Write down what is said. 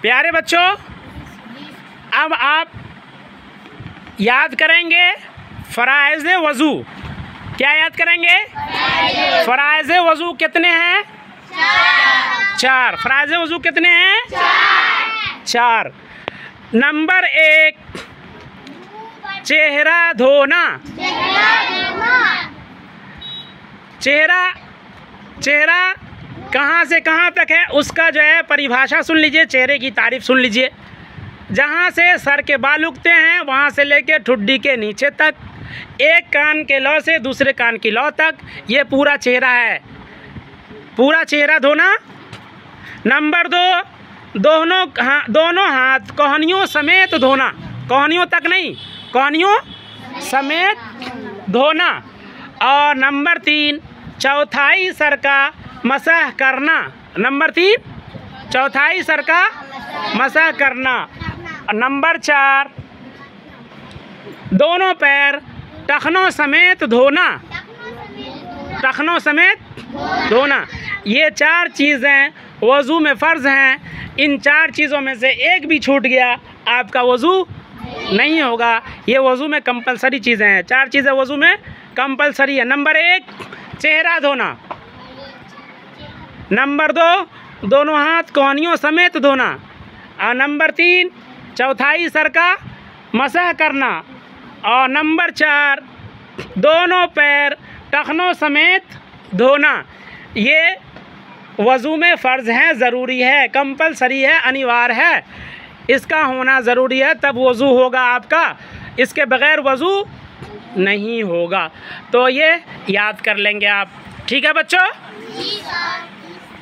प्यारे बच्चों, अब आप याद करेंगे फराइज़ वज़ू। क्या याद करेंगे? फराइज़ वज़ू कितने हैं? 4। फराइज़ वज़ू कितने हैं? 4। नंबर 1, चेहरा धोना। चेहरा कहाँ से कहाँ तक है उसका जो है परिभाषा सुन लीजिए, चेहरे की तारीफ सुन लीजिए। जहाँ से सर के बाल उगते हैं वहाँ से लेके ठुड्डी के नीचे तक, एक कान के लौ से दूसरे कान की लौ तक, ये पूरा चेहरा है। पूरा चेहरा धोना। नंबर 2, दोनों हाथ कोहनियों समेत धोना। कोहनियों तक नहीं, कोहनियों समेत धोना। और नंबर 3, चौथाई सर का मसह करना। नंबर 3, चौथाई सर का मसह करना। नंबर 4, दोनों पैर टखनों समेत धोना। टखनों समेत धोना। ये 4 चीज़ें वज़ू में फ़र्ज़ हैं। इन 4 चीज़ों में से एक भी छूट गया आपका वज़ू नहीं होगा। ये वज़ू में कंपलसरी चीज़ें हैं। 4 चीज़ें वज़ू में कंपलसरी है। नंबर 1, चेहरा धोना। नंबर 2, दोनों हाथ कोहनियों समेत धोना। और नंबर 3, चौथाई सर का मसह करना। और नंबर 4, दोनों पैर टखनों समेत धोना। ये वज़ू में फ़र्ज़ है, ज़रूरी है, कंपलसरी है, अनिवार्य है। इसका होना ज़रूरी है, तब वज़ू होगा आपका। इसके बग़ैर वज़ू नहीं होगा। तो ये याद कर लेंगे आप। ठीक है बच्चों?